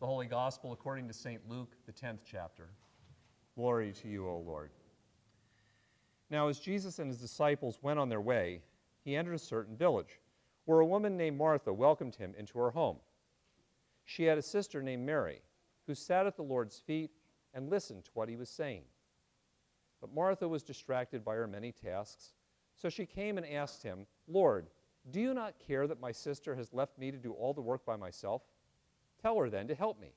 The Holy Gospel according to St. Luke, the 10th chapter. Glory to you, O Lord. Now, as Jesus and his disciples went on their way, he entered a certain village, where a woman named Martha welcomed him into her home. She had a sister named Mary, who sat at the Lord's feet and listened to what he was saying. But Martha was distracted by her many tasks, so she came and asked him, "Lord, do you not care that my sister has left me to do all the work by myself? Tell her then to help me."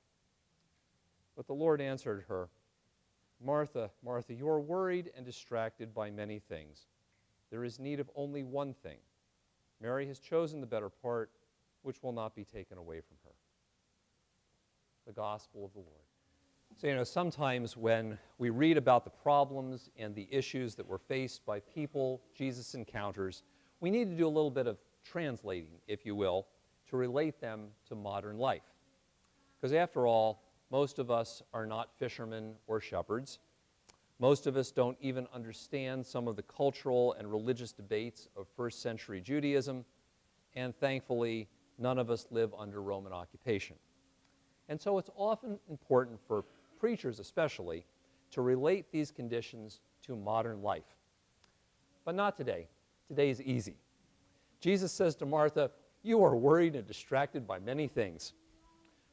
But the Lord answered her, "Martha, Martha, you are worried and distracted by many things. There is need of only one thing. Mary has chosen the better part, which will not be taken away from her." The Gospel of the Lord. So, sometimes when we read about the problems and the issues that were faced by people Jesus encounters, we need to do a little bit of translating, if you will, to relate them to modern life. Because after all, most of us are not fishermen or shepherds. Most of us don't even understand some of the cultural and religious debates of first century Judaism, and thankfully, none of us live under Roman occupation. And so it's often important for preachers especially to relate these conditions to modern life. But not today. Today is easy. Jesus says to Martha, "You are worried and distracted by many things."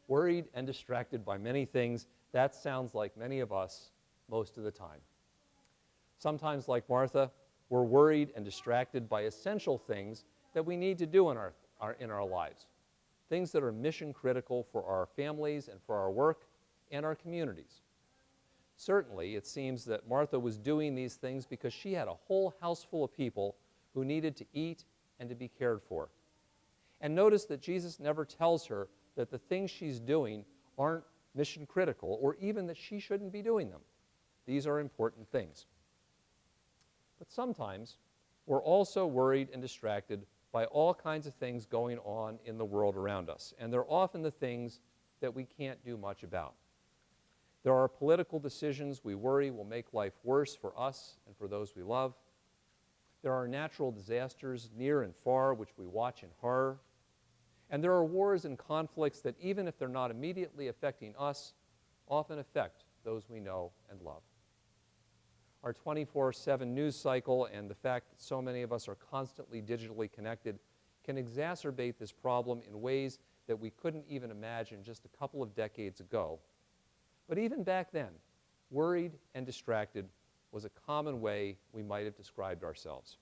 Worried and distracted by many things, that sounds like many of us most of the time. Sometimes, like Martha, we're worried and distracted by essential things that we need to do in our lives, things that are mission critical for our families and for our work and our communities. Certainly, it seems that Martha was doing these things because she had a whole house full of people who needed to eat and to be cared for. And notice that Jesus never tells her that the things she's doing aren't mission critical, or even that she shouldn't be doing them. These are important things. But sometimes we're also worried and distracted by all kinds of things going on in the world around us, and they're often the things that we can't do much about. There are political decisions we worry will make life worse for us and for those we love. There are natural disasters near and far which we watch in horror. And there are wars and conflicts that, even if they're not immediately affecting us, often affect those we know and love. Our 24/7 news cycle and the fact that so many of us are constantly digitally connected can exacerbate this problem in ways that we couldn't even imagine just a couple of decades ago. But even back then, worried and distracted was a common way we might have described ourselves.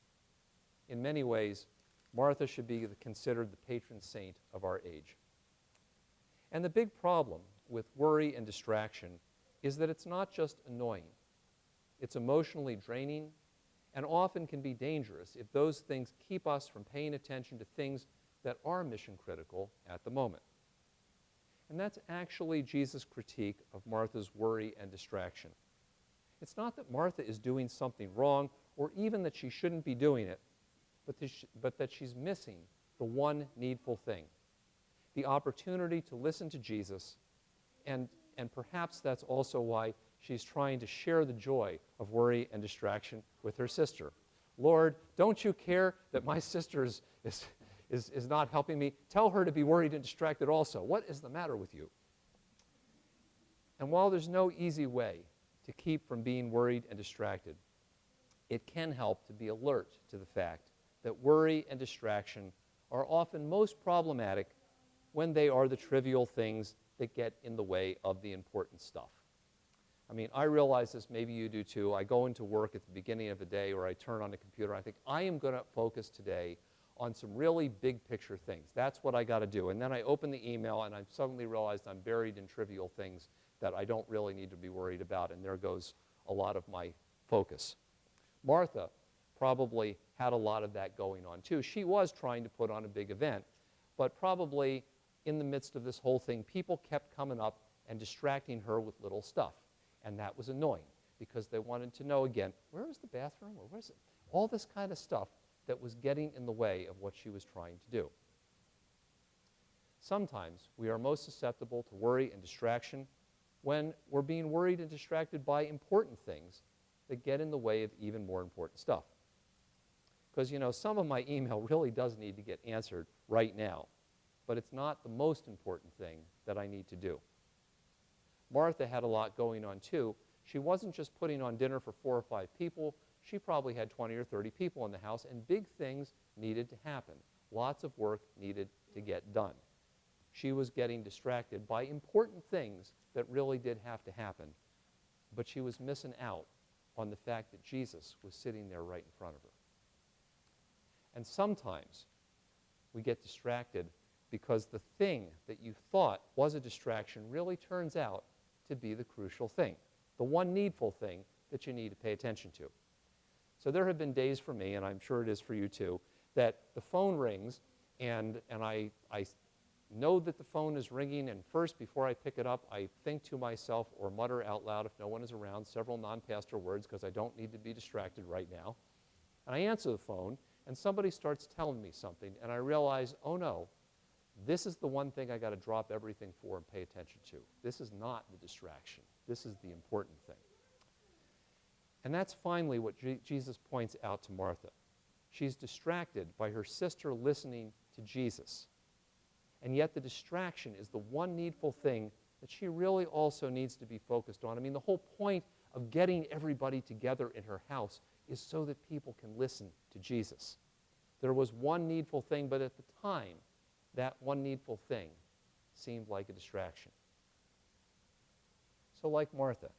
In many ways, Martha should be considered the patron saint of our age. And the big problem with worry and distraction is that it's not just annoying. It's emotionally draining and often can be dangerous if those things keep us from paying attention to things that are mission critical at the moment. And that's actually Jesus' critique of Martha's worry and distraction. It's not that Martha is doing something wrong or even that she shouldn't be doing it, but that she's missing the one needful thing, the opportunity to listen to Jesus, and perhaps that's also why she's trying to share the joy of worry and distraction with her sister. "Lord, don't you care that my sister is not helping me? Tell her to be worried and distracted also. What is the matter with you?" And while there's no easy way to keep from being worried and distracted, it can help to be alert to the fact that worry and distraction are often most problematic when they are the trivial things that get in the way of the important stuff. I mean, I realize this, maybe you do too. I go into work at the beginning of the day, or I turn on the computer, and I think, I am going to focus today on some really big picture things. That's what I got to do. And then I open the email, and I suddenly realized I'm buried in trivial things that I don't really need to be worried about, and there goes a lot of my focus. Martha probably had a lot of that going on too. She was trying to put on a big event, but probably in the midst of this whole thing, people kept coming up and distracting her with little stuff. And that was annoying because they wanted to know again, where is the bathroom, or where is it? All this kind of stuff that was getting in the way of what she was trying to do. Sometimes we are most susceptible to worry and distraction when we're being worried and distracted by important things that get in the way of even more important stuff. Because, some of my email really does need to get answered right now, but it's not the most important thing that I need to do. Martha had a lot going on too. She wasn't just putting on dinner for 4 or 5 people. She probably had 20 or 30 people in the house, and big things needed to happen. Lots of work needed to get done. She was getting distracted by important things that really did have to happen, but she was missing out on the fact that Jesus was sitting there right in front of her. And sometimes we get distracted because the thing that you thought was a distraction really turns out to be the crucial thing, the one needful thing that you need to pay attention to. So there have been days for me, and I'm sure it is for you too, that the phone rings and I know that the phone is ringing, and first, before I pick it up, I think to myself or mutter out loud if no one is around several non-pastor words because I don't need to be distracted right now. And I answer the phone, and somebody starts telling me something, and I realize, oh no, this is the one thing I got to drop everything for and pay attention to. This is not the distraction. This is the important thing. And that's finally what Jesus points out to Martha. She's distracted by her sister listening to Jesus. And yet the distraction is the one needful thing that she really also needs to be focused on. I mean, the whole point of getting everybody together in her house is so that people can listen to Jesus. There was one needful thing, but at the time, that one needful thing seemed like a distraction. So like Martha,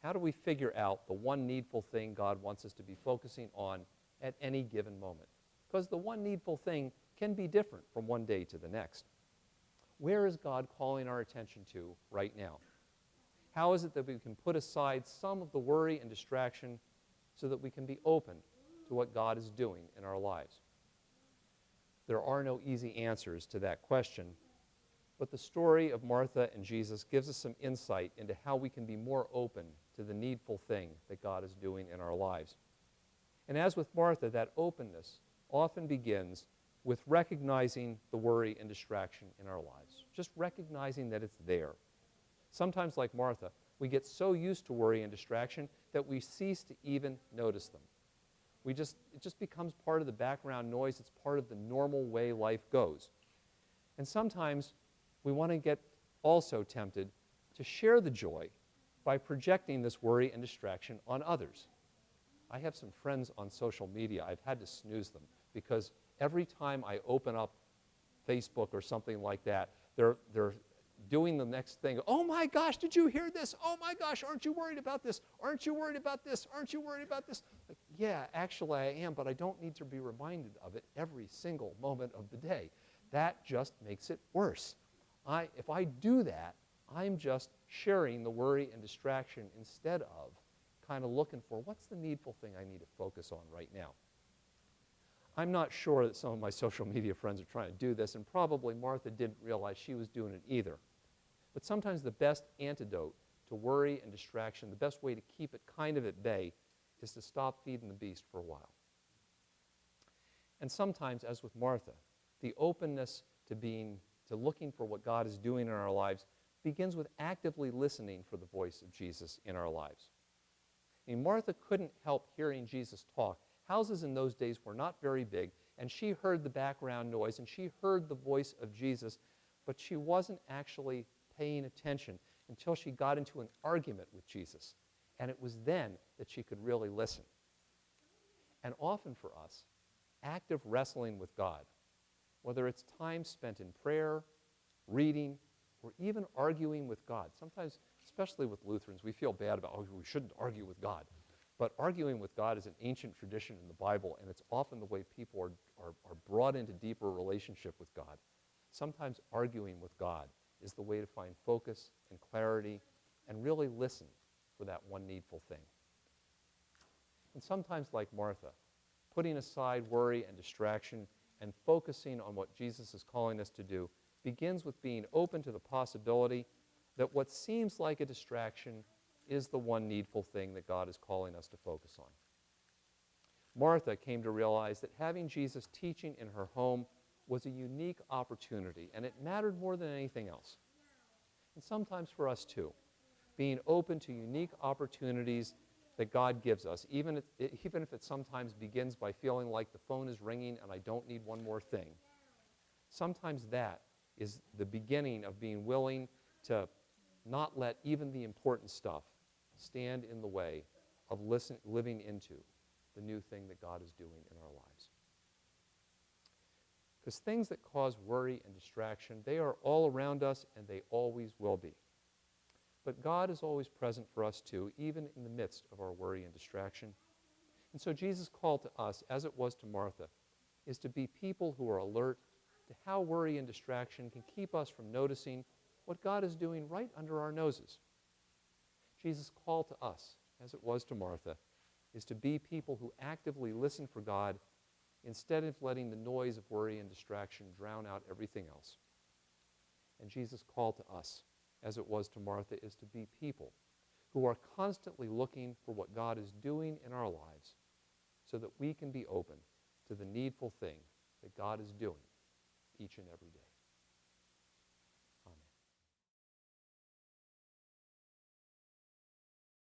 how do we figure out the one needful thing God wants us to be focusing on at any given moment? Because the one needful thing can be different from one day to the next. Where is God calling our attention to right now? How is it that we can put aside some of the worry and distraction so that we can be open to what God is doing in our lives? There are no easy answers to that question, but the story of Martha and Jesus gives us some insight into how we can be more open to the needful thing that God is doing in our lives. And as with Martha, that openness often begins with recognizing the worry and distraction in our lives, just recognizing that it's there. Sometimes, like Martha, we get so used to worry and distraction that we cease to even notice them. It just becomes part of the background noise. It's part of the normal way life goes. And sometimes we want to get also tempted to share the joy by projecting this worry and distraction on others. I have some friends on social media. I've had to snooze them because every time I open up Facebook or something like that, they're doing the next thing. Oh my gosh, did you hear this? Oh my gosh, aren't you worried about this? Aren't you worried about this? Aren't you worried about this? Like, yeah, actually I am, but I don't need to be reminded of it every single moment of the day. That just makes it worse. If I do that, I'm just sharing the worry and distraction instead of kind of looking for what's the needful thing I need to focus on right now. I'm not sure that some of my social media friends are trying to do this, and probably Martha didn't realize she was doing it either. But sometimes the best antidote to worry and distraction, the best way to keep it kind of at bay, is to stop feeding the beast for a while. And sometimes, as with Martha, the openness to looking for what God is doing in our lives begins with actively listening for the voice of Jesus in our lives. I mean, Martha couldn't help hearing Jesus talk. Houses in those days were not very big, and she heard the background noise, and she heard the voice of Jesus, but she wasn't actually paying attention until she got into an argument with Jesus. And it was then that she could really listen. And often for us, active wrestling with God, whether it's time spent in prayer, reading, or even arguing with God. Sometimes, especially with Lutherans, we feel bad about, we shouldn't argue with God. But arguing with God is an ancient tradition in the Bible, and it's often the way people are brought into deeper relationship with God. Sometimes arguing with God is the way to find focus and clarity and really listen for that one needful thing. And sometimes, like Martha, putting aside worry and distraction and focusing on what Jesus is calling us to do begins with being open to the possibility that what seems like a distraction is the one needful thing that God is calling us to focus on. Martha came to realize that having Jesus teaching in her home was a unique opportunity, and it mattered more than anything else. And sometimes for us too, being open to unique opportunities that God gives us, even if it sometimes begins by feeling like the phone is ringing and I don't need one more thing. Sometimes that is the beginning of being willing to not let even the important stuff stand in the way of living into the new thing that God is doing in our lives. Because things that cause worry and distraction, they are all around us and they always will be. But God is always present for us too, even in the midst of our worry and distraction. And so Jesus' call to us, as it was to Martha, is to be people who are alert to how worry and distraction can keep us from noticing what God is doing right under our noses. Jesus' call to us, as it was to Martha, is to be people who actively listen for God instead of letting the noise of worry and distraction drown out everything else. And Jesus' call to us, as it was to Martha, is to be people who are constantly looking for what God is doing in our lives so that we can be open to the needful thing that God is doing each and every day.